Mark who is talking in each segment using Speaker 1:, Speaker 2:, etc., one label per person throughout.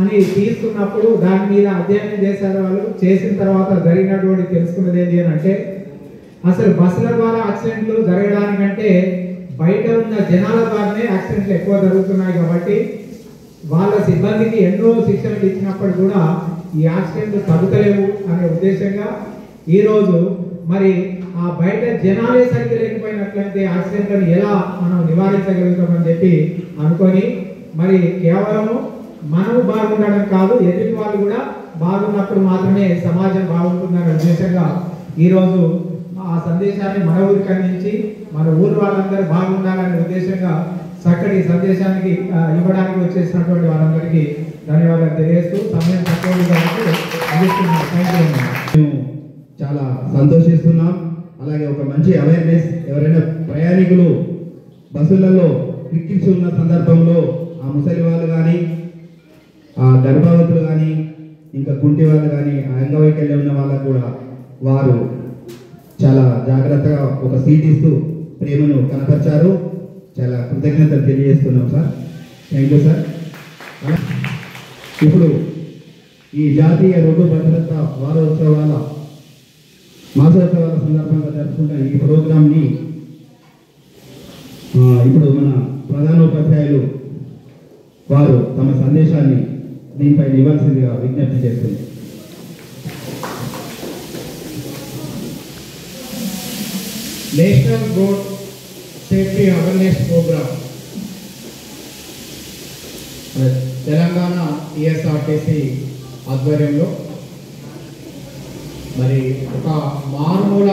Speaker 1: అని తీసుకున్నప్పుడు దాని మీద అధ్యయనం చేశారు. వాళ్ళు చేసిన తర్వాత జరిగినటువంటి తెలుసుకున్నది ఏంటి అని అంటే, అసలు బస్సుల ద్వారా యాక్సిడెంట్లు జరగడానికంటే బయట ఉన్న జనాల ద్వారానే యాక్సిడెంట్లు ఎక్కువ జరుగుతున్నాయి. కాబట్టి వాళ్ళ సిబ్బందికి ఎన్నో శిక్షణలు ఇచ్చినప్పుడు కూడా ఈ యాక్సిడెంట్లు తగ్గుతలేవు అనే ఉద్దేశంగా ఈరోజు మరి ఆ బయట జనాలే సరిగ్గా లేకపోయినట్లయితే యాక్సిడెంట్లను ఎలా మనం నివారించగలుగుతామని చెప్పి అనుకొని, మరి కేవలము మనము బాగుండడం కాదు, ఎదుటి వాళ్ళు కూడా బాగున్నప్పుడు మాత్రమే సమాజం బాగుంటుందనే ఉద్దేశంగా ఈరోజు ఆ సందేశాన్ని మన ఊరికి అందించి మన ఊరు వాళ్ళందరూ బాగుండాలనే ఉద్దేశంగా చక్కటి సందేశానికి ఇవ్వడానికి వచ్చేసినటువంటి వాళ్ళందరికీ ధన్యవాదాలు తెలియజేస్తూ సమయం తక్కువగా
Speaker 2: మేము చాలా సంతోషిస్తున్నాం. అలాగే ఒక మంచి అవేర్నెస్, ఎవరైనా ప్రయాణికులు బస్సులలో క్లిక్కించి ఉన్న సందర్భంలో ఆ ముసలి వాళ్ళు కానీ, ఆ గర్భవతులు కానీ, ఇంకా కుంటి వాళ్ళు కానీ, ఆ అంగవైకల్యం ఉన్న వాళ్ళకు కూడా వారు చాలా జాగ్రత్తగా ఒక సీట్ ఇస్తూ ప్రేమను కనపరిచారు. చాలా కృతజ్ఞతలు తెలియజేస్తున్నాం సార్. Thank you sir. ఇప్పుడు ఈ జాతీయ రోడ్డు భద్రత వారోత్సవాల మాసోత్సవాల సందర్భంగా జరుపుకుంటున్న ఈ ప్రోగ్రాంని ఇప్పుడు మన ప్రధానోపాధ్యాయులు వారు తమ సందేశాన్ని దీనిపై ఇవ్వాల్సిందిగా విజ్ఞప్తి చేస్తుంది.
Speaker 1: National road safety awareness program Telangana TSRTC ఆధ్వర్యంలో మరి ఒక మారుమూల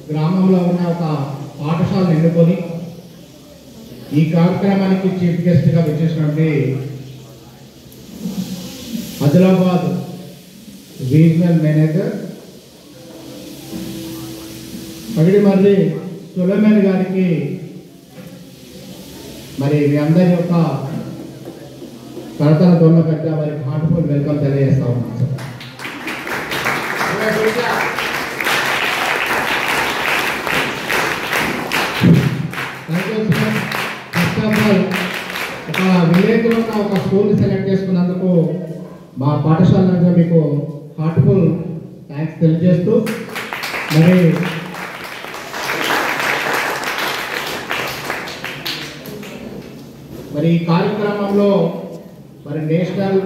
Speaker 1: గ్రామంలో ఉన్న ఒక పాఠశాలను ఎన్నుకొని ఈ కార్యక్రమానికి చీఫ్ గెస్ట్గా వచ్చేసినటువంటి ఆదిలాబాద్ రీజనల్ మేనేజర్ పగిడిమర్రి సులైమాన్ గారికి మరి మీ అందరి యొక్క కడతల దొంగ పెద్ద వారికి హార్ట్ఫుల్ వెల్కమ్ తెలియజేస్తా ఉన్నాం సార్. ఫస్ట్ ఆఫ్ ఆల్ ఒక విలేజ్లో ఉన్న ఒక స్కూల్ని సెలెక్ట్ చేసుకున్నందుకు మా పాఠశాల నుంచి మీకు హార్ట్ఫుల్ థ్యాంక్స్ తెలియజేస్తూ మరి ఈ కార్యక్రమంలో మరి నేషనల్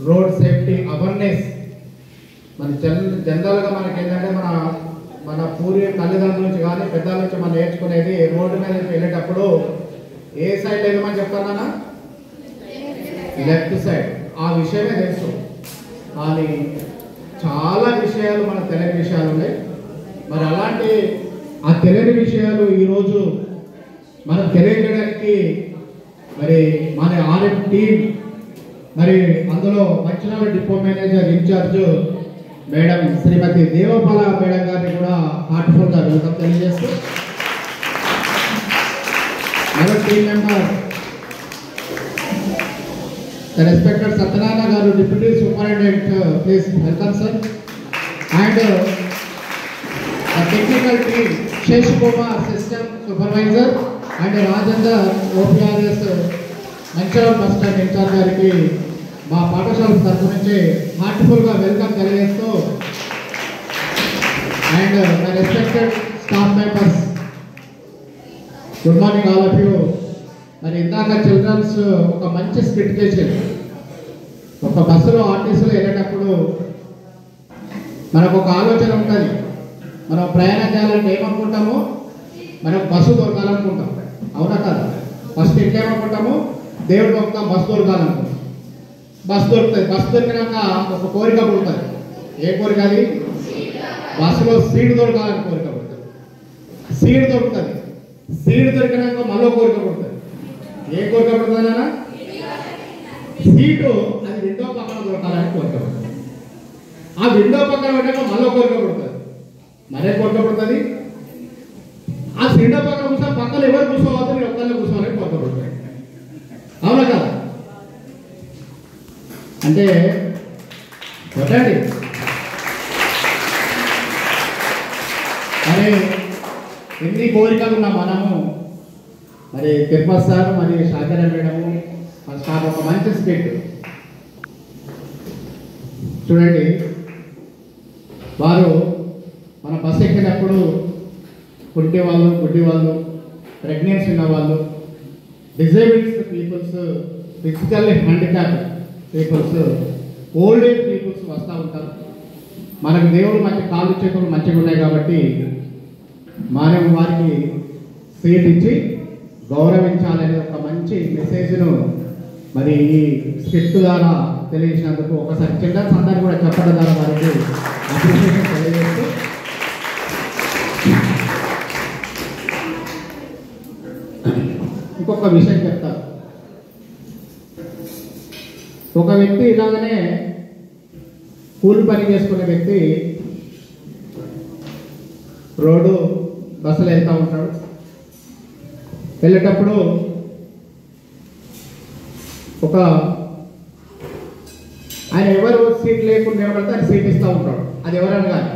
Speaker 1: రోడ్ సేఫ్టీ అవేర్నెస్ మన జనరల్గా మనకి ఏంటంటే మన పూర్వీకుల తల్లిదండ్రుల నుంచి కానీ పెద్దల నుంచి మనం నేర్చుకునేది రోడ్డు మీద వెళ్ళేటప్పుడు ఏ సైడ్ వెళ్ళమని చెప్తానా, లెఫ్ట్ సైడ్. ఆ విషయమే తెలుసు, కానీ చాలా విషయాలు మనకు తెలియని విషయాలు ఉన్నాయి. మరి అలాంటి ఆ తెలియని విషయాలు ఈరోజు మనం తెలియజేయడానికి మరి మన ఆర్ఎం టీం
Speaker 3: మరి అందులో Mancherial depot manager in-charge madam Shrimati Devapala madam గారిని కూడా హార్ట్ఫుల్గా వెల్కమ్ తెలియజేస్తూ మరో team member the respected Satyanarayana Garu, Deputy Superintendent, please welcome sir. And the technical team, Shesh Kumar, System Supervisor, and Rajendra OPRS, Manchal Bus Stand in charge గారికి మా పాఠశాల తరఫు నుంచి హార్ట్ఫుల్గా వెల్కమ్ తెలియజేస్తూ and my respected staff members, good morning all of you. మరి ఇందాక children's ఒక మంచి స్కిట్ చేశారు. ఒక బస్సులో ఆర్టీసీలో వెళ్ళేటప్పుడు మనకు ఒక ఆలోచన ఉంటుంది. మనం ప్రయాణం చేయాలంటే ఏమనుకుంటాము, మనకు బస్సు దొరకాలనుకుంటాం, అవునా కదా? ఫస్ట్ ఇంకేమనుకుంటాము, దేవుడు దొరుకుతాం, బస్సు దొరకాలనుకుంటాం. బస్సు దొరుకుతుంది. బస్సు దొరికినాక ఒక కోరిక పుడుతుంది. ఏ కోరిక అది? బస్సులో సీట్ దొరకాలని కోరిక పుడుతుంది. సీట్ దొరుకుతుంది. సీట్ దొరికినాక మళ్ళీ కోరిక పుడుతుంది. ఏ కోరిక పడుతుందన్నా? సీటు అది విండో పక్కన దొరకాలని కోరిక పడుతుంది. ఆ విండో పక్కన పెట్టాక మళ్ళీ కోరిక పడుతుంది. మరే కోరిక పడుతుంది. ఆ విండో పక్కన కూర్చొని పక్కన ఎవరు కూర్చోవద్దు, మీరు ఒక్కళ్ళే కూర్చోవాలని కోరిక పడుతుంది, అవునా కదా? అంటే కొట్టండి. మరి ఎన్ని కోరికలు ఉన్న మనము మరి తిరుపతి సార్ మరి శాకర మేడము మన స్టాఫ్ ఒక మంచి స్కిట్ చూడండి. వారు మన బస్సు ఎక్కినప్పుడు గుడ్డి వాళ్ళు, ప్రెగ్నెన్సీ ఉన్న వాళ్ళు, disables peoples, physically handicap peoples, old age peoples వస్తూ ఉంటారు. మనకు దేవుడు మంచి కాళ్ళు చేతులు మంచిగా ఉన్నాయి కాబట్టి మనం వారికి సీట్ ఇచ్చి గౌరవించాలనే ఒక మంచి మెసేజ్ను మరి ఈ స్క్రిప్ట్ ద్వారా తెలియజేసినందుకు ఒకసారి చిల్డ్రన్స్ అందరినీ కూడా చెప్పడం ద్వారా వారికి అప్రిషియేషన్ తెలియజేస్తూ ఇంకొక విషయం చెప్తారు. ఒక వ్యక్తి ఇలాగనే కూలి పని చేసుకునే వ్యక్తి రోడ్డు బస్సులు వెళ్తూ ఉంటాడు. వెళ్ళేటప్పుడు ఒక ఆయన ఎవరు సీట్ లేకుండా నిలబడితే ఆయన సీట్ ఇస్తూ ఉంటాడు. అది ఎవరైనా కానీ,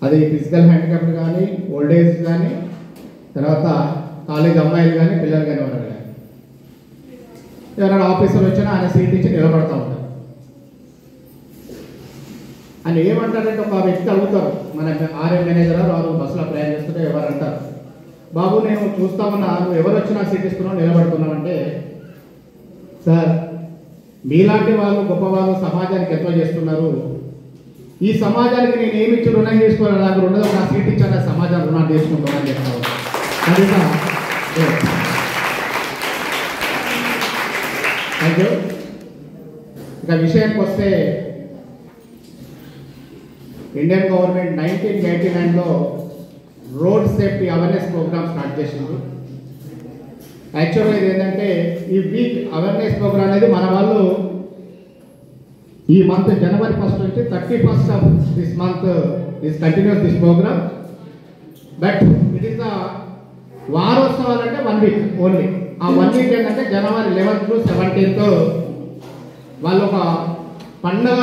Speaker 3: అది ఫిజికల్ హ్యాండిక్యాప్డ్ కానీ, ఓల్డ్ ఏజ్ కానీ, తర్వాత కాలేజ్ అమ్మాయిలు కానీ, పిల్లలు కానీ, ఎవరైనా కానీ, ఎవరైనా ఆఫీసర్ వచ్చినా ఆయన సీట్ ఇచ్చి నిలబడతా ఉంటారు. ఆయన ఏమంటారంటే ఒక వ్యక్తి అడుగుతారు, మన ఆర్ఎం మేనేజర్ వారు బస్సులో ప్రయాణం చేస్తుంటే ఎవరు అంటారు, బాబు నేను చూస్తామన్నా నువ్వు ఎవరు వచ్చినా సీట్ ఇస్తున్నావు నిలబడుతున్నావు అంటే, సార్ మీలాంటి వాళ్ళు గొప్పవాళ్ళు సమాజానికి ఎంతో చేస్తున్నారు. ఈ సమాజానికి నేను ఏమి ఇచ్చి రుణం చేసుకోవాలి, నాకు రెండో నా సీట్ ఇచ్చాను సమాజం రుణాలు చేసుకుంటామని చెప్తాను. Thank you. ఇక విషయానికి వస్తే ఇండియన్ గవర్నమెంట్ 1989లో road safety awareness program start చేసింది. యాక్చువల్గా ఇది ఏంటంటే ఈ వీక్ అవేర్నెస్ ప్రోగ్రామ్ అనేది మన వాళ్ళు ఈ మంత్ జనవరి 1 నుంచి 31st of this month this continues this program. But it is the వారోత్సవాలు అంటే 1 వీక్ ఓన్లీ. ఆ 1 వీక్ ఏంటంటే జనవరి 11th to 17th వాళ్ళు ఒక పండుగ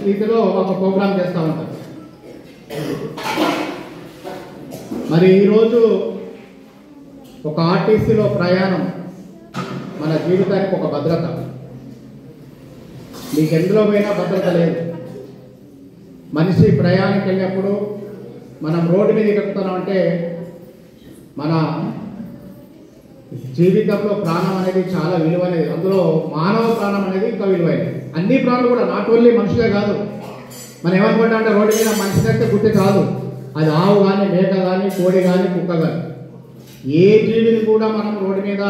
Speaker 3: రీతిలో ఒక ప్రోగ్రామ్ చేస్తూ ఉంటారు. మరి ఈరోజు ఒక ఆర్టీసీలో ప్రయాణం మన జీవితానికి ఒక భద్రత. మీకు ఎందులో పోయినా భద్రత లేదు. మనిషి ప్రయాణానికి వెళ్ళినప్పుడు మనం రోడ్డు మీద ఎక్కుతున్నామంటే మన జీవితంలో ప్రాణం అనేది చాలా విలువైనది. అందులో మానవ ప్రాణం అనేది ఇంకా విలువైనది. అన్ని ప్రాణులు కూడా, నాట్ ఓన్లీ మనుషులే కాదు. మనం ఏమనుకుంటా అంటే రోడ్డు మీద మనిషి అయితే గుర్తు కాదు, అది ఆవు కానీ, మేక కానీ, కోడి కానీ, కుక్క కానీ, ఏ జీవిని కూడా మనం రోడ్డు మీద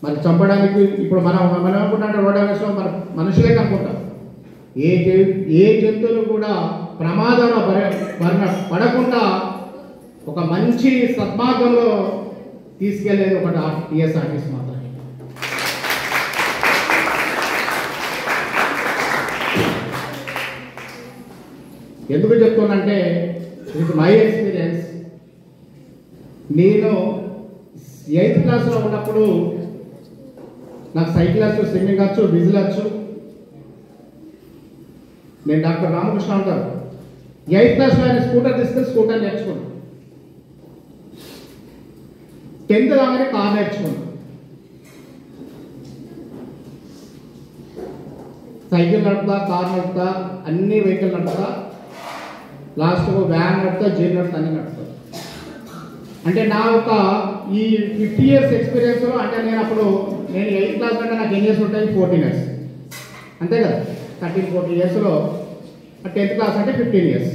Speaker 3: మరి చంపడానికి ఇప్పుడు మనం అనుకుంటా అంటే రోడ్డు విషయం మన మనుషులే కనుకుంటాం. ఏ జంతువులు కూడా ప్రమాదంలో పడకుండా ఒక మంచి సద్మార్గంలో తీసుకెళ్లేది ఒకటి టీఎస్ఆర్టీసీ మాత్రమే. ఎందుకు చెప్తానంటే విత్ మై ఎక్స్పీరియన్స్, నేను 8th క్లాస్లో ఉన్నప్పుడు నాకు సైకిల్ వచ్చు, స్విమ్మింగ్ వచ్చు, విజిల్ వచ్చు. నేను డాక్టర్ రామకృష్ణ ఉంటాను. 8th క్లాస్లో ఆయన స్కూటర్ తీసుకుని స్కూటర్ నేర్చుకున్నాను. 10th కాగానే కార్ నేర్చుకున్నాను. సైకిల్ నడుపుతా, కార్ నడుపుతా, అన్ని వెహికల్ నడుపుతా, లాస్ట్కు వ్యాన్ నడుపుతా, జీప్ నడుపుతా, అన్ని నడుపుతా. అంటే నా ఒక ఈ 50 years ఎక్స్పీరియన్స్లో, అంటే నేను 8th క్లాస్ అంటే నాకు ఎన్ని ఇయర్స్ ఉంటాయి? 14 years అంతే కదా. 13-14 yearsలో 10th క్లాస్ అంటే 15 years.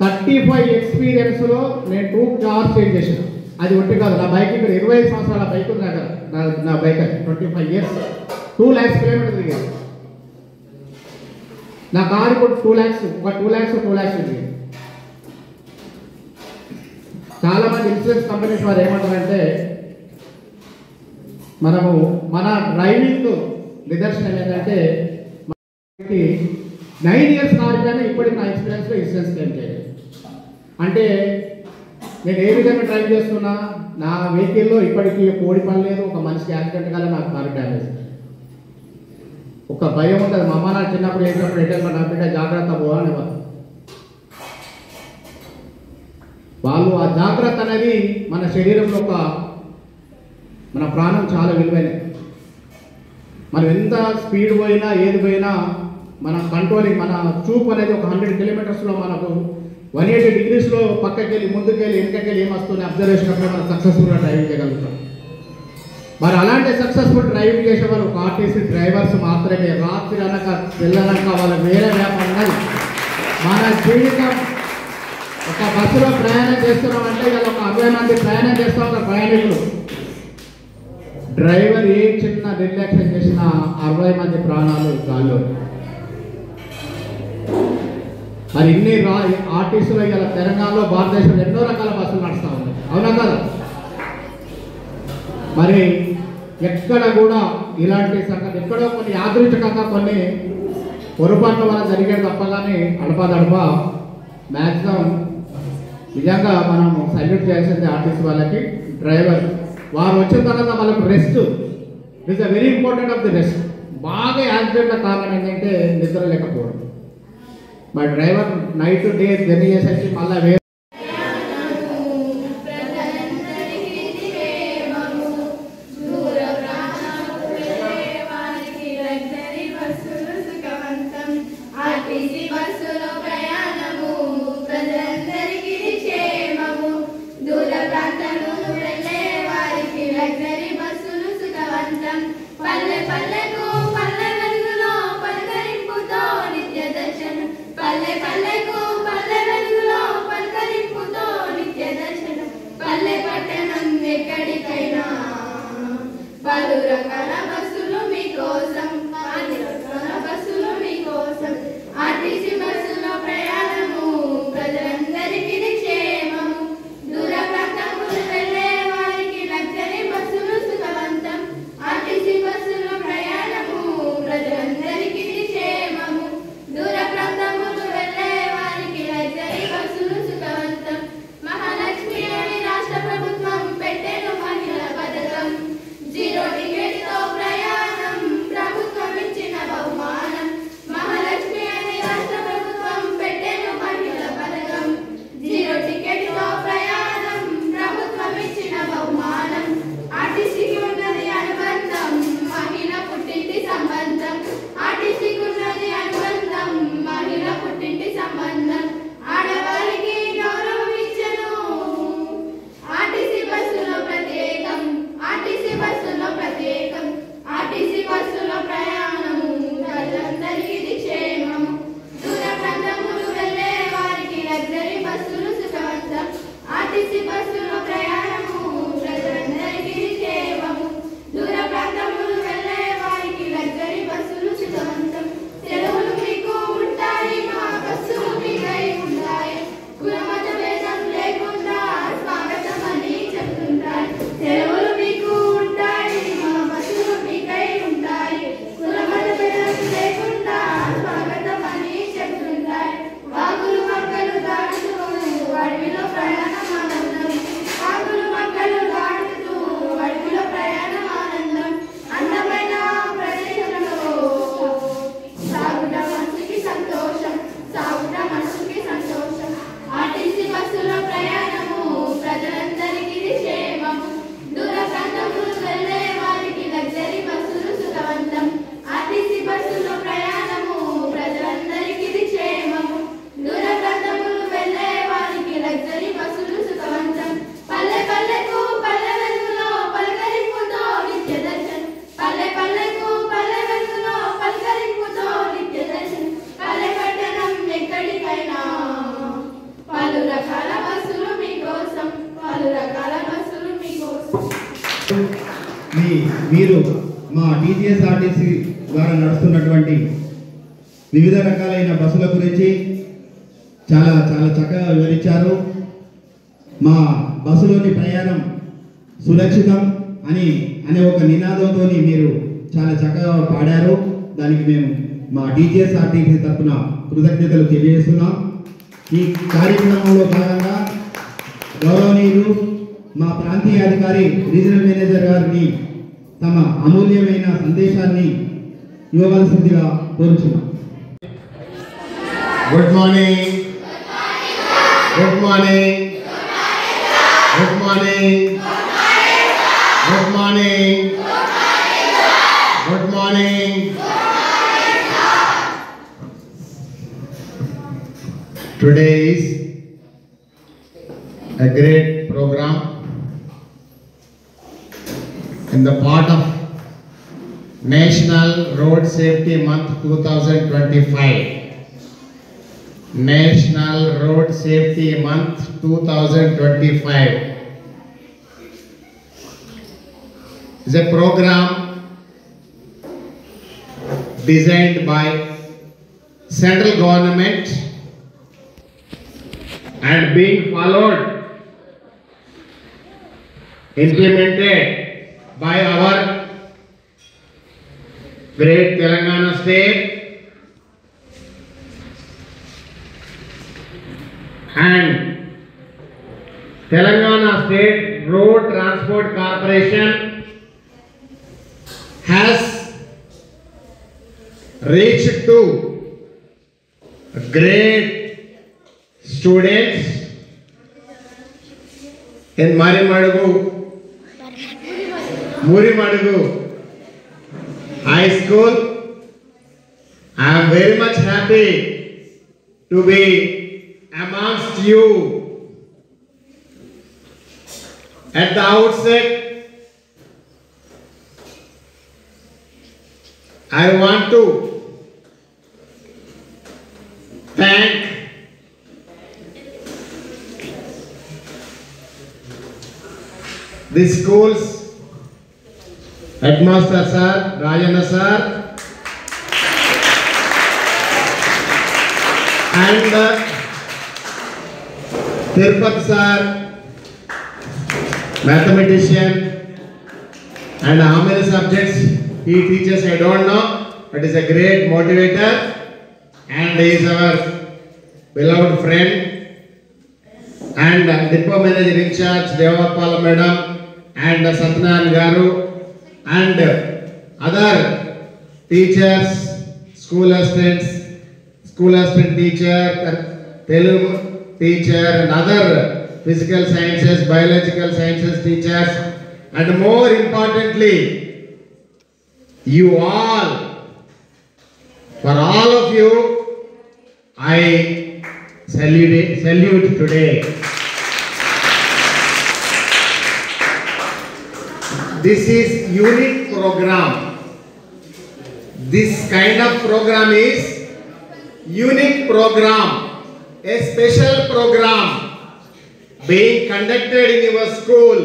Speaker 3: 35 ఎక్స్పీరియన్స్లో నేను 2 cars చేంజ్ చేసాను. అది ఒకటి కాదు, నా బైక్ ఇక్కడ 25 సంవత్సరాల బైక్ ఉంది దగ్గర. నా బైక్ 25 years 2 lakhs కిలోమీటర్ తిరిగాను. నా కారు ఇప్పుడు 2 lakhs తిరిగాను. చాలా మంది ఇన్సూరెన్స్ కంపెనీస్ వారు ఏమంటారంటే, మనము మన డ్రైవింగ్ నిదర్శనం ఏంటంటే 9 years కారు కానీ ఇప్పటికి నా ఎక్స్పీరియన్స్లో ఇన్సూరెన్స్ క్లెయిమ్ చేయలేదు. అంటే నేను ఏ విధంగా డ్రైవ్ చేస్తున్నా, నా వెహికల్లో ఇప్పటికీ కోడి పని లేదు, ఒక మనిషికి యాక్సిడెంట్ కాలే, నాకు కారు డ్యామేజ్. ఒక భయం ఉంటుంది. మా అమ్మ నా చిన్నప్పుడు వేసినప్పుడు ఎట్లా నా బిడ్డ జాగ్రత్త పోవాలని వాళ్ళు ఆ జాగ్రత్త అనేది మన శరీరంలో మన ప్రాణం చాలా విలువైనది. మనం ఎంత స్పీడ్ పోయినా ఏది పోయినా మన కంట్రోలింగ్, మన చూపు అనేది ఒక 100 kilometers మనకు 180 degrees పక్కకెళ్ళి, ముందుకెళ్ళి, వెనకకెళ్ళి ఏమొస్తుంది అబ్జర్వేషన్ అప్పుడు మనం సక్సెస్ఫుల్గా డ్రైవింగ్ చేయగలుగుతాం. మరి అలాంటి సక్సెస్ఫుల్ డ్రైవింగ్ చేసే వాళ్ళు ఒక ఆర్టీసీ డ్రైవర్స్ మాత్రమే. రాత్రి అనక తెల్లనక వాళ్ళ వేరే వ్యాపారం కాదు. మన జీవితం ఒక బస్సులో ప్రయాణం చేస్తున్నామంటే ఇలా ఒక 60 మంది ప్రయాణం చేస్తా ఉన్న ప్రయాణికులు, డ్రైవర్ ఏ చిన్న నిర్లక్ష్యం చేసినా 60 మంది ప్రాణాలు గాల్లో. మరి ఇన్ని ఆర్టీసీలో ఇలా తెలంగాణలో, భారతదేశంలో ఎన్నో రకాల బస్సులు నడుస్తూ ఉన్నాయి, అవునా కదా. మరి ఎక్కడ కూడా ఇలాంటి సంగతి, ఎక్కడో కొన్ని యాదృచ్ఛికంగా కొన్ని పొరపాట్ల వల్ల జరిగేది తప్ప కానీ అడపదడప మ్యాక్సిమం నిజంగా మనం సల్యూట్ చేయాల్సింది ఆర్టీసీ వాళ్ళకి. డ్రైవర్ వారు వచ్చిన తర్వాత వాళ్ళకి rest is a very important of the rest. బాగా యాక్సిడెంట్ల కారణం ఏంటంటే నిద్ర లేకపోవడం. మరి డ్రైవర్ నైట్ డే జర్నీ చేసేసి మళ్ళీ వేరే
Speaker 4: పలు రకాల బస్సులు మీకోసం, అన్ని రకాల బస్సులు మీకోసం. ఆర్టీసీ బస్సులో ప్రయాణము ప్రజలందరికీ క్షేమము. దూర ప్రాంతములు వెళ్ళే వారికి లగ్జరీ బస్సులు సుఖవంతం. ఆర్టీసీ బస్సులో ప్రయాణము ప్రజలందరికీ క్షేమము. దూర ప్రాంతములు వెళ్ళే వారికి లగ్జరీ బస్సులు సుఖవంతం. మహాలక్ష్మి అని రాష్ట్ర ప్రభుత్వం పెట్టెను మహిళల పథకం. 0 టికెట్తో
Speaker 2: టీజీఎస్ఆర్టీసీ ద్వారా నడుస్తున్నటువంటి వివిధ రకాలైన బస్సుల గురించి చాలా చాలా చక్కగా వివరించారు. మా బస్సులోని ప్రయాణం సురక్షితం అనే ఒక నినాదంతో మీరు చాలా చక్కగా పాడారు. దానికి మేము మా టీజీఎస్ఆర్టీసీ తరఫున కృతజ్ఞతలు తెలియజేస్తున్నాం. ఈ కార్యక్రమంలో భాగంగా గౌరవనీయులు మా ప్రాంతీయ అధికారి రీజనల్ మేనేజర్ గారిని తమ అమూల్యమైన సందేశాన్ని ఇవ్వవలసిందిగా కోరుచున్నాం.
Speaker 5: Good morning. Good morning. Good morning. Good morning. Good morning. Today is a great program in the part of National Road Safety Month 2025. National Road Safety Month 2025 is a program designed by central government and being followed, implemented by our great Telangana state and Telangana State Road Transport Corporation has reached to great students in Murimadugu High School. I am very much happy to be amongst you. At the outset, I want to thank the school's headmaster sir, Rajana sir, and Tirupati sir, mathematician, and how many subjects he teaches I don't know, but is a great motivator and he is our beloved friend. And depot manager in charge Devapala madam and Satyanan garu and other teachers, school assistant teacher, Telugu teacher and other physical sciences, biological sciences teachers, and more importantly, you all, for all of you, I salute today. This is unique program. This kind of program is unique program, a special program being conducted in your school.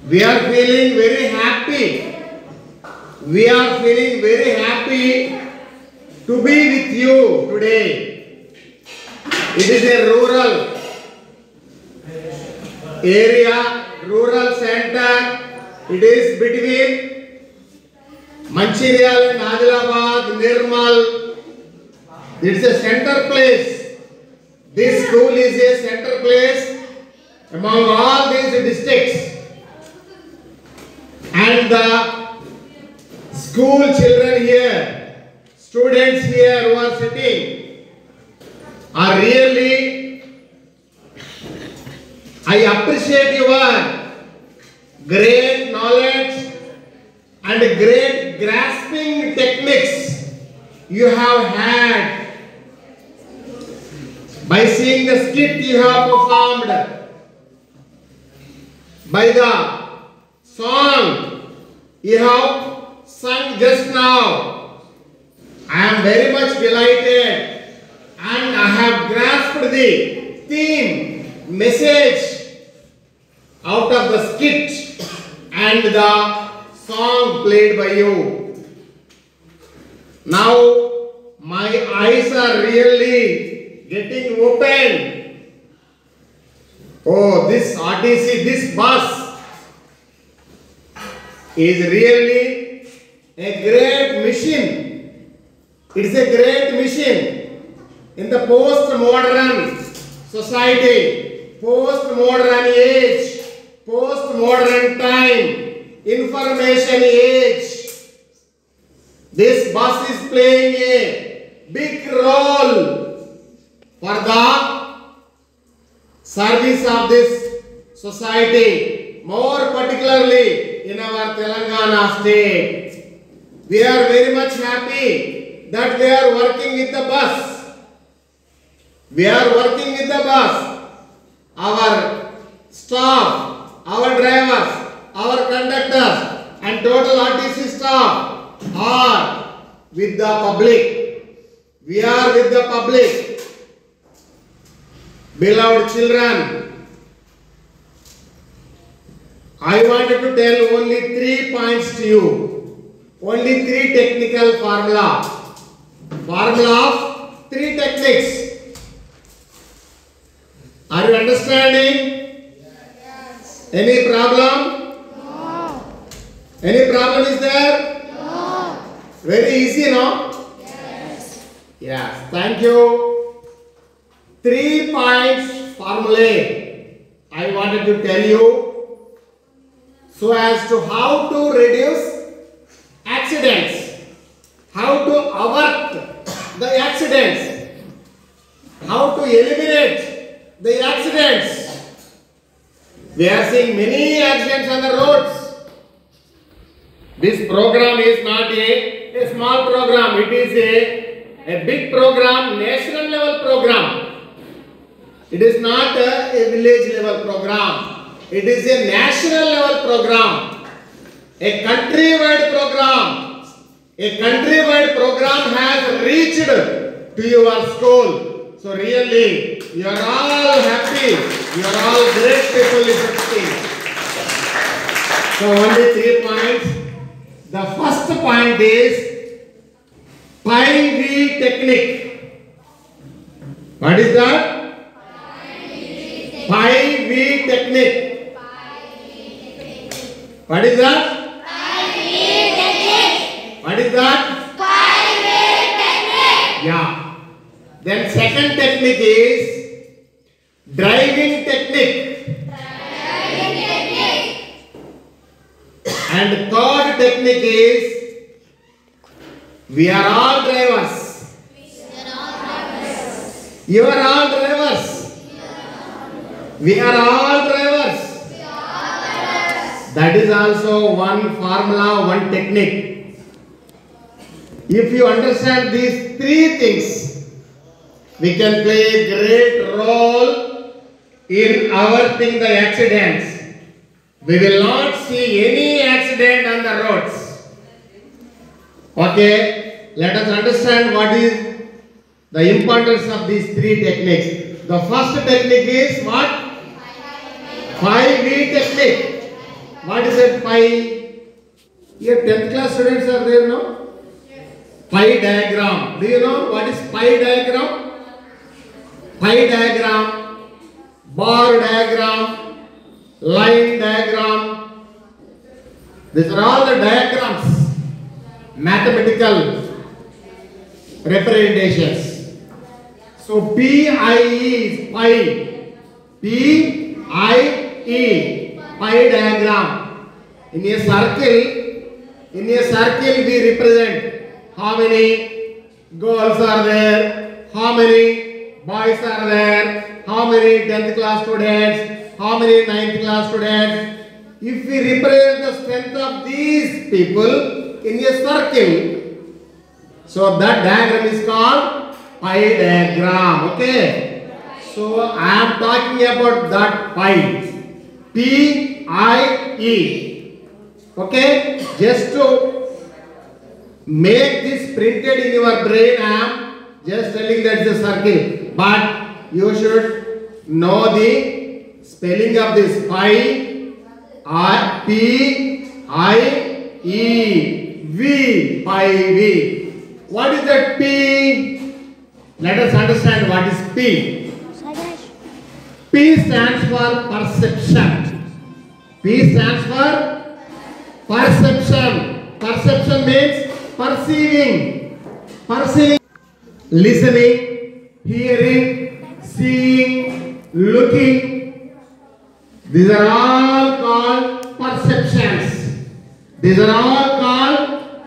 Speaker 5: We are feeling very happy. We are feeling very happy to be with you today. It is a rural area, rural center. It is between Manchiryal and Adilabad, Nirmal. It's a center place. This school is a center place among all these districts. And the school children here, students here who are sitting, are really, I appreciate your great knowledge and great grasping techniques you have had by seeing the skit you have performed, by the song you have sung just now. I am very much delighted and I have grasped the theme, message out of the skit and the song played by you. Now my eyes are really getting open. Oh, this RTC, this bus is really a great machine. It's a great machine in the post-modern society, post-modern age, post-modern time, information age. This bus is playing a big role for the service of this society, more particularly in our Telangana state. We are very much happy that we are working with the bus. We are working with the bus. Our staff, our drivers, our conductors and total RTC staff are with the public. We are with the public. Beloved children, I wanted to tell only 3 points to you. Only 3 technical formula. Formula of 3 techniques. Are you understanding? Yes. Any problem? No. Any problem is there? No. Very easy, no? Yes. Yes. Thank you. 3 points formulae I wanted to tell you so as to how to reduce accidents, how to avert the accidents, how to eliminate the accidents. We are seeing many accidents on the roads. This program is not a small program, it is a big program, national level program. It is not a village level program. It is a national level program. A countrywide program. A countrywide program has reached to your school. So really, you are all happy. You are all great people listening. So only 3 points. The first point is Pi-V technique. What is that? Pi-V technique. What is that? Pi-V technique. What is that? Pi-V technique. Yeah. Then second technique is driving technique. Driving technique. And third technique is we are all drivers. You are all drivers. We are all drivers. That is also one formula, one technique. If you understand these 3 things, we can play a great role in averting the accidents. We will not see any accident on the roads. Okay, let us understand what is the importance of these 3 techniques. The first technique is what? Pi-V technique. What is it? Pi? Here 10th class students are there, no? Pi diagram. Do you know what is pi diagram? Pi diagram, bar diagram, line diagram. These are all the diagrams, mathematical representations. So P-I-E is pi. P-I-E, pi diagram. In a circle we represent how many girls are there, how many boys are there, how many 10th class students, how many 9th class students. If we represent the strength of these people in a circle, so that diagram is called pi diagram. Okay. So I am talking about that pi. P-I-E. Okay. Just to make this printed in your brain, I am just telling that it's a circle. But you should know the spelling of this pi. P-I-E. E, V, pi V. What is that P? Let us understand what is P. P stands for perception. P stands for perception. Perception means perceiving. Perceiving, listening, hearing, seeing, looking. These are all called perceptions. These are all called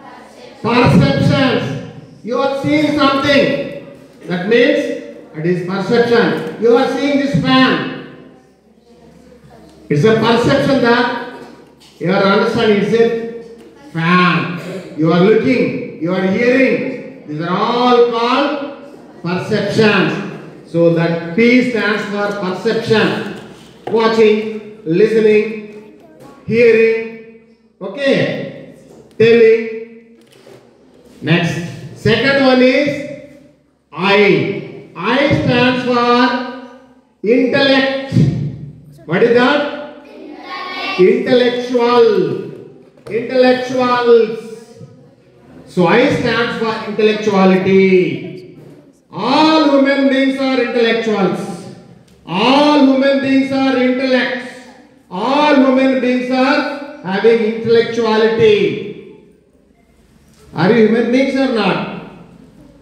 Speaker 5: perceptions. You are seeing something. That means it is perception. You are seeing this fan. It's a perception that you are understanding. It's a fan. You are looking. You are hearing. These are all called perceptions. So that P stands for perception. Watching, listening, hearing, okay, telling. Next, second one is I. I stands for intellect. What is that? Intellectual. Intellectuals. So I stands for intellectuality. All human beings are intellectuals. All human beings are intellects. All human beings are having intellectuality. Are you human beings or not?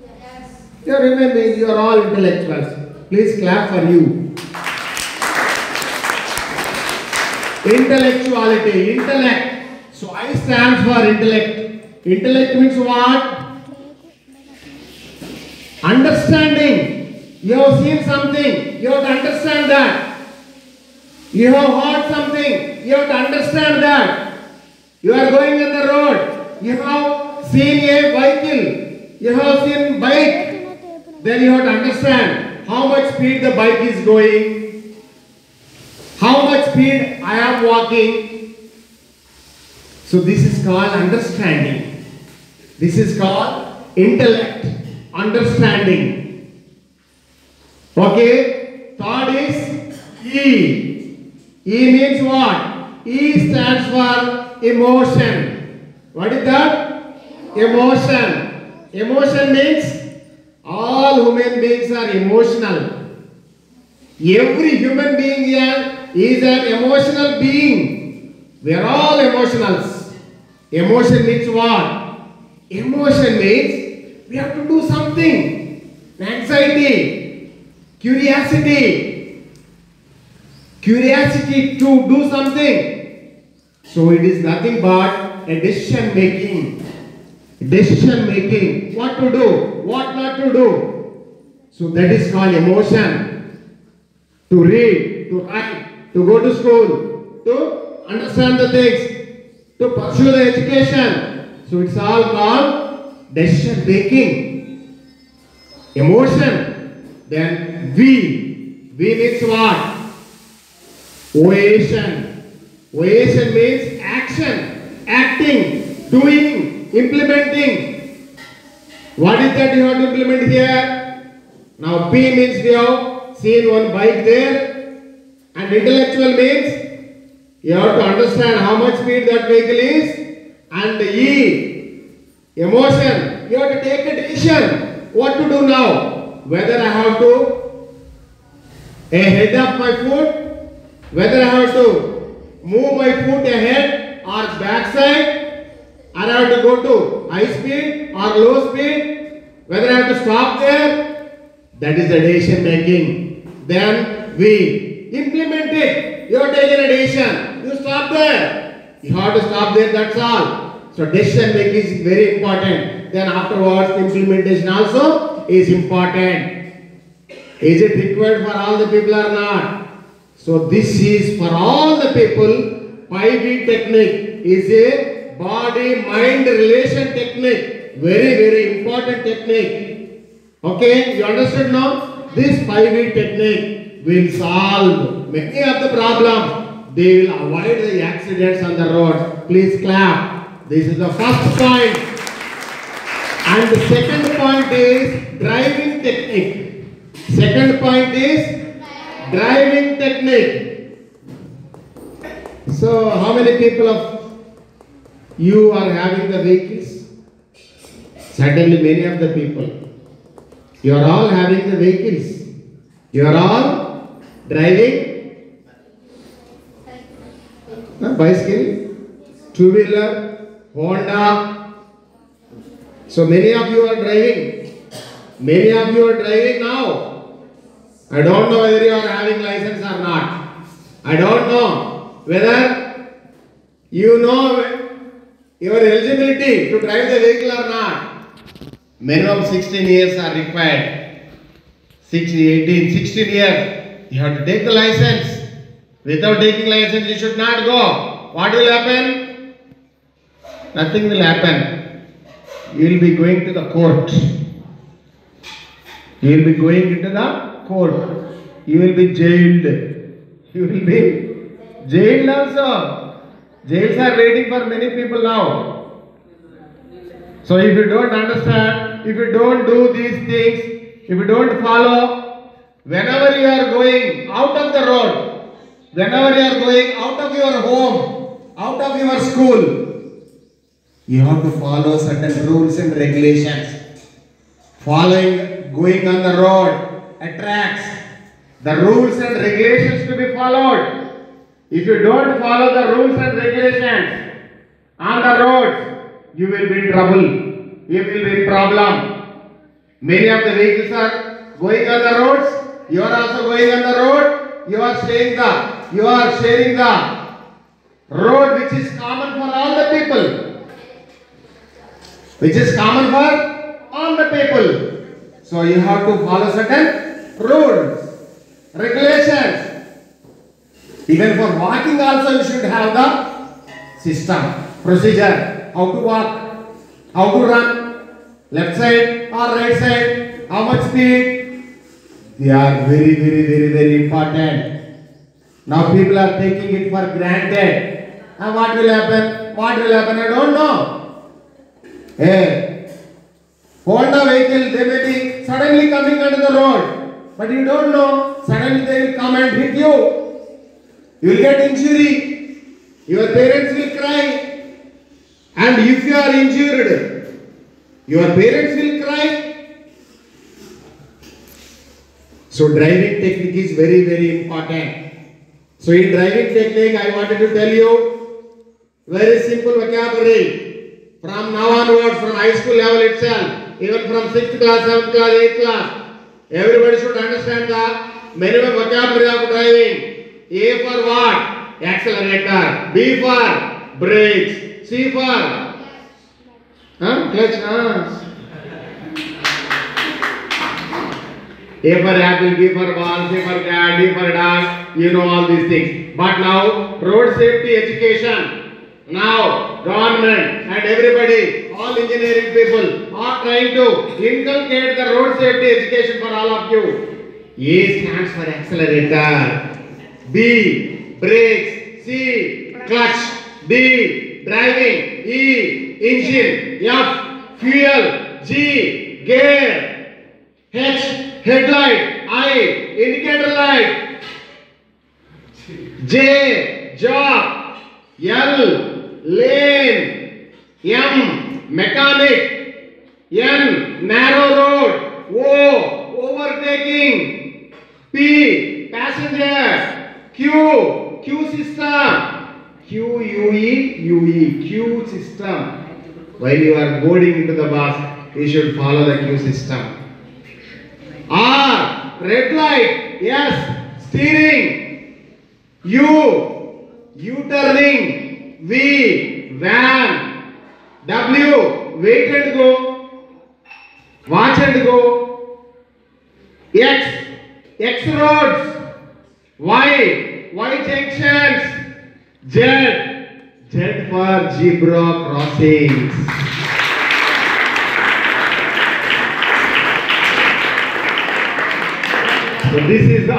Speaker 5: Yes. You are human beings, you are all intellectuals. Please clap for you. Intellectuality, intellect. So I stands for intellect. Intellect means what? Understanding. You have seen something, you have to understand that. You have heard something, you have to understand that. You are going on the road, you have seen a vehicle, you have seen bike, then you have to understand how much speed the bike is going, how much speed I am walking. So this is called understanding. This is called intellect, understanding. Okay, third is E. E means what? E stands for emotion. What is that? Emotion. Emotion means all human beings are emotional. Every human being here is an emotional being. We are all emotionals. Emotion means what? Emotion means we have to do something. Anxiety. Curiosity. Curiosity to do something. So it is nothing but a decision making. Decision making. What to do, what not to do. So that is called emotion. To read, to write, to go to school, to understand the things, to pursue the education. So it's all called decision making. Emotion. Then V. V means what? Oation. Oation means action, acting, doing, implementing. What is that you have to implement here? Now P means we have seen one bike there, and intellectual means you have to understand how much speed that vehicle is, and E, emotion, you have to take a decision what to do now. Whether I have to head up my foot, whether I have to move my foot ahead or backside, or I have to go to high speed or low speed, whether I have to stop there, that is the decision making. Then we implement it. You have taken a decision, you stop there. You have to stop there, that's all. So decision making is very important. Then afterwards implementation also is important. Is it required for all the people or not? So this is for all the people. 5V technique is a body-mind relation technique. Very, very important technique. Okay, you understood now? This 5V technique will solve many of the problems. They will avoid the accidents on the road. Please clap. This is the first point. And the second point is driving technique. Second point is driving technique. So how many people have you are having the vehicles? Certainly many of the people. You are all having the vehicles. You are all driving bicycle, two-wheeler, Honda. So many of you are driving. Many of you are driving now. I don't know whether you are having license or not. I don't know whether you know your eligibility to drive the vehicle or not. Minimum 16 years are required. 16 years. You have to take the license. Without taking license, you should not go. What will happen? Nothing will happen. You will be going to the court. You will be going into the court. You will be jailed. You will be jailed also. Jails are waiting for many people now. So if you don't understand, if you don't do these things, if you don't follow, whenever you are going out of the road, whenever you are going out of your home, out of your school, you have to follow certain rules and regulations. Following, going on the road attracts the rules and regulations to be followed. If you don't follow the rules and regulations on the roads, you will be in trouble. You will be in problem. Many of the vehicles are going on the roads. You are also going on the road. You are sharing the road which is common for all the people. Which is common for all the people. So you have to follow certain rules, regulations. Even for walking also you should have the system, procedure, how to walk, how to run, left side or right side, how much speed. They are very important. Now people are taking it for granted. And what will happen? What will happen? I don't know. Hey, Honda vehicle, they may be suddenly coming onto the road. But you don't know. Suddenly they will come and hit you. You will get injury. Your parents will cry. And if you are injured, your parents will cry. So driving technique is very important. So in driving technique, I wanted to tell you very simple vocabulary. From now onwards, from high school level itself, even from 6th class, 7th class, 8th class, everybody should understand the minimum vocabulary of driving. A for what? Accelerator. B for brakes. C for clutch. A for apple, B for ball, C for cat, D for dog. You know all these things. But now road safety education. Now government and everybody, all engineering people are trying to inculcate the road safety education for all of you. A stands for accelerator. B, brakes. C, clutch. D, driving. E, engine. F, fuel. G, gear. H, headlight. I, indicator light. J, job. L, lane. M, mechanic. N, narrow road. O, overtaking. P, passenger. Q system. Q system. While you are boarding into the bus, you should follow the Q system. R, red light. S, steering. U turning. V, van. W, wait and go. Watch and go. X roads. Y junctions. Z for zebra crossings. So this is the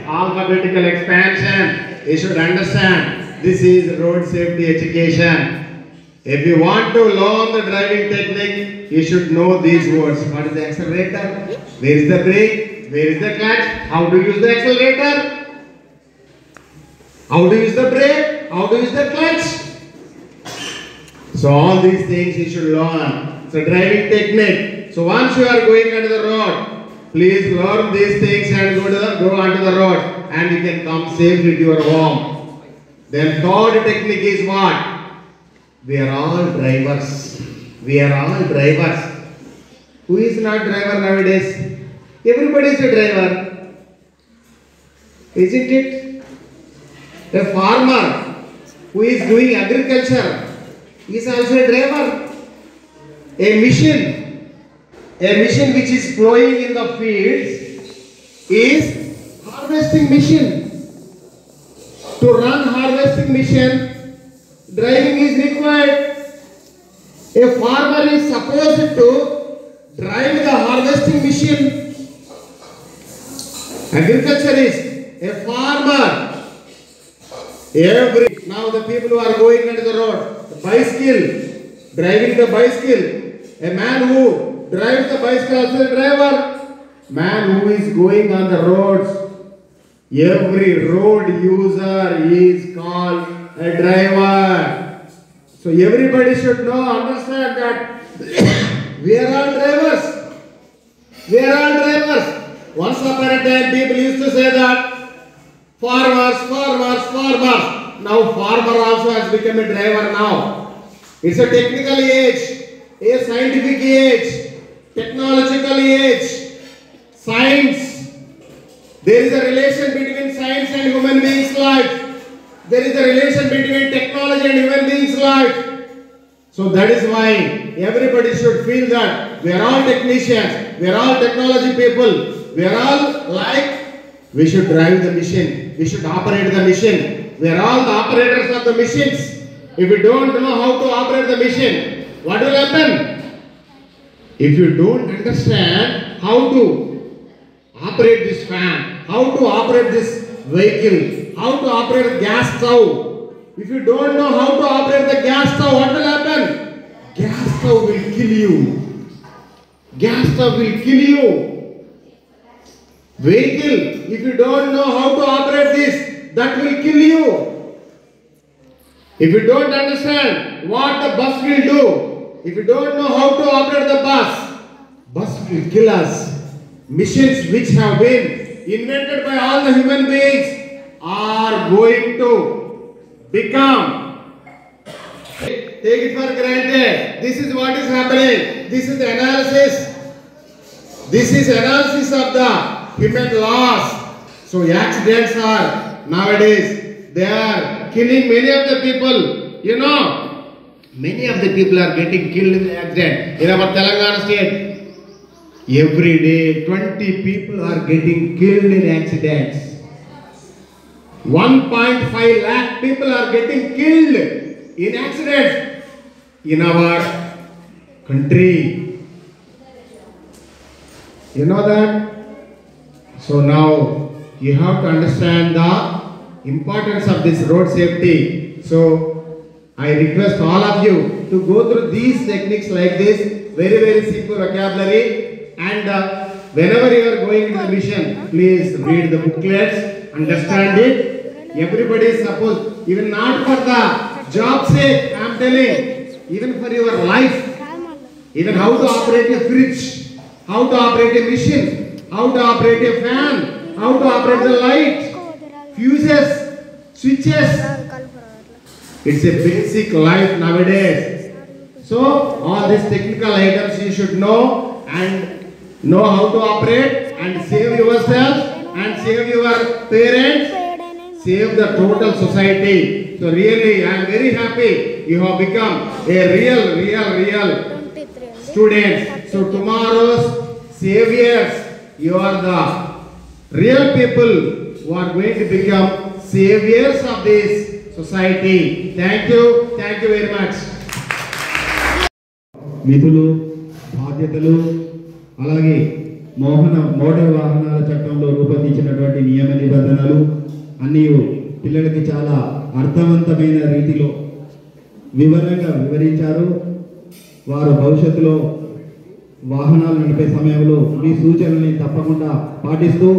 Speaker 5: alphabetical expansion. You should understand. This is road safety education. If you want to learn the driving technique, you should know these words. What is the accelerator? Where is the brake? Where is the clutch? How to use the accelerator? How to use the brake? How to use the clutch? So all these things you should learn. So driving technique. So once you are going onto the road, please learn these things and go onto the road, and you can come safely to your home. Then third technique is what? We are all drivers. We are all drivers. Who is not driver nowadays? Everybody is a driver. Isn't it? A farmer who is doing agriculture is also a driver. A machine which is plowing in the fields is harvesting machine. To run harvesting machine, driving is required. A farmer is supposed to drive the harvesting machine. Agriculturist, a farmer. Now the people who are going onto the road, the bicycle, driving the bicycle, a man who drives the bicycle also a driver. Man who is going on the roads, every road user is called a driver. So everybody should understand that we are all drivers. We are all drivers. Once upon a time people used to say that farmers. Now farmer also has become a driver now. It's a technical age, a scientific age, technological age, science. There is a relation between science and human beings' life. There is a relation between technology and human beings' life. So that is why everybody should feel that we are all technicians, we are all technology people, we are all we should drive the machine, we should operate the machine. We are all the operators of the machines. If you don't know how to operate the machine, what will happen? If you don't understand how to operate this fan, how to operate this vehicle, how to operate the gas stove, if you don't know how to operate the gas stove, what will happen? Gas stove will kill you. Gas stove will kill you. Vehicle, if you don't know how to operate this, that will kill you. If you don't understand what the bus will do, if you don't know how to operate the bus will kill us. Machines which have been invented by all the human beings are going to become. Take it for granted. This is what is happening. This is the analysis. This is analysis of the human loss. So accidents are nowadays, they are killing many of the people. You know, many of the people are getting killed in the accident. In our Telangana state, every day 20 people are getting killed in accidents. 1.5 lakh people are getting killed in accidents in our country. You know that? So now you have to understand the importance of this road safety. So I request all of you to go through these techniques like this, very simple vocabulary, and whenever you are going into the mission, please read the booklets, understand it. Everybody is supposed, even not for the job sake, I am telling, even for your life, even how to operate a fridge, how to operate a machine, how to operate a fan, how to operate the light, fuses, switches. It's a basic life nowadays. So all these technical items you should know and know how to operate and save yourself and save your parents, save the total society. So really I am very happy you have become a real students. So tomorrow's saviors, you are the real people who are going to become saviors of this society. Thank you very much.
Speaker 2: విధులు, బాధ్యతలు, అలాగే motor వాహనాల చట్టంలో రూపొందించినటువంటి నియమ నిబంధనలు అన్నీ పిల్లలకి చాలా అర్థవంతమైన రీతిలో వివరంగా వివరించారు. వారు భవిష్యత్తులో వాహనాలు నడిపే సమయంలో మీ సూచనల్ని తప్పకుండా పాటిస్తూ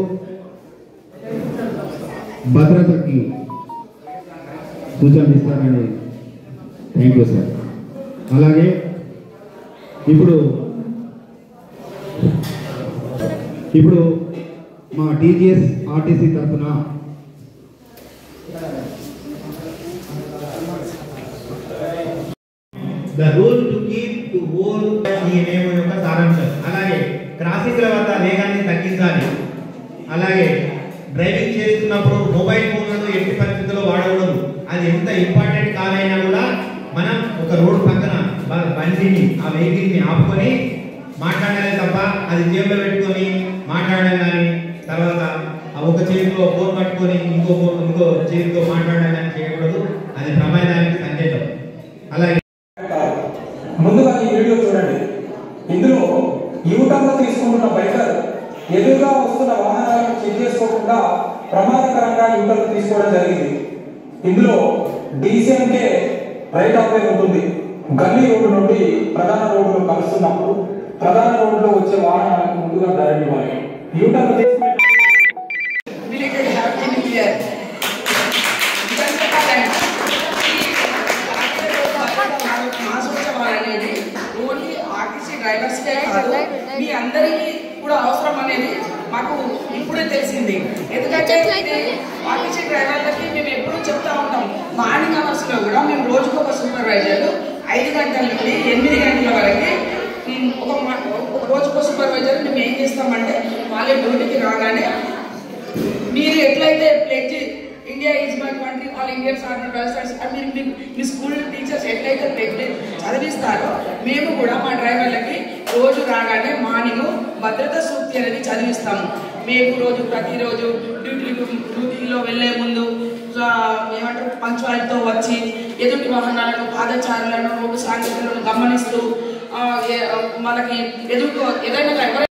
Speaker 2: భద్రతకి సూచనలు ఇస్తారని. Thank you sir. అలాగే ఇప్పుడు మా టీజీఎస్ ఆర్టీసీ తరఫున
Speaker 6: the rule to keep to all ఈ నియమం యొక్క సారాంశం. అలాగే క్రాసింగ్ల వద్ద వేగాన్ని తగ్గించాలి. అలాగే డ్రైవింగ్ చేస్తున్నప్పుడు మొబైల్ ఫోన్లను ఎట్టి పరిస్థితుల్లో వాడకూడదు. అది ఎంత ఇంపార్టెంట్ కాదైనా కూడా మనం ఒక రోడ్డు పక్కన బండిని ఆ వెహికల్ని ఆపుకొని మాట్లాడాలి తప్ప అది జేబులో పెట్టుకొని మాట్లాడడం కానీ, తర్వాత ఒక చేతిలో ఫోన్ పట్టుకొని ఇంకో చేతితో మాట్లాడడం కానీ చేయకూడదు. అది ప్రమాదానికి సంకేతం. అలాగే
Speaker 7: ముందుగా ఈ వీడియో చూడండి. ఇందులో యూటర్న్ తీసుకుంటున్న బైకర్ ఎదురుగా వస్తున్న వాహనాలను చెక్ చేసుకోకుండా ప్రమాదకరంగా యూటర్న్ తీసుకోవడం జరిగింది. ఇందులో డీసీఎంకే రైట్ ఆఫ్ వే ఉంటుంది. గల్లీ రోడ్డు నుండి ప్రధాన రోడ్డులో కలుస్తున్నప్పుడు ప్రధాన రోడ్డులో వచ్చే వాహనాలకు ముందుగా దారి ఇవ్వాలి. యూటర్న్ తీసుకునే
Speaker 8: అనేది ఓన్లీ ఆర్టీసీ డ్రైవర్స్కే కాదు, మీ అందరికీ కూడా అవసరం అనేది మాకు ఇప్పుడే తెలిసింది. ఎందుకంటే ఆర్టీసీ డ్రైవర్లకి మేము ఎప్పుడూ చెప్తా ఉంటాం, మార్నింగ్ అవర్స్లో కూడా మేము రోజుకు ఒక సూపర్వైజర్ 5 గంటల నుండి 8 గంటల వరకు ఒక రోజుకో సూపర్వైజర్ మేము ఏం చేస్తామంటే వాళ్ళ డ్యూటీకి రాగానే మీరు ఎట్లయితే pledge India is my country, all Indians are my brothers అని మీరు మీ స్కూల్ టీచర్స్ ఎట్లయితే ప్లెడ్జ్ చదివిస్తారో మేము కూడా మా డ్రైవర్లకి రోజు రాగానే మార్నింగ్ భద్రతా సూక్తి అనేది చదివిస్తాము. మేము ప్రతిరోజు డ్యూటీలో వెళ్ళే ముందు ఏమంటారు పంచువాలిటీతో వచ్చి ఎదుటి వాహనాలను, పాదచారులను, రోడ్డు సాంకేతికలను గమనిస్తూ మనకి ఏదైనా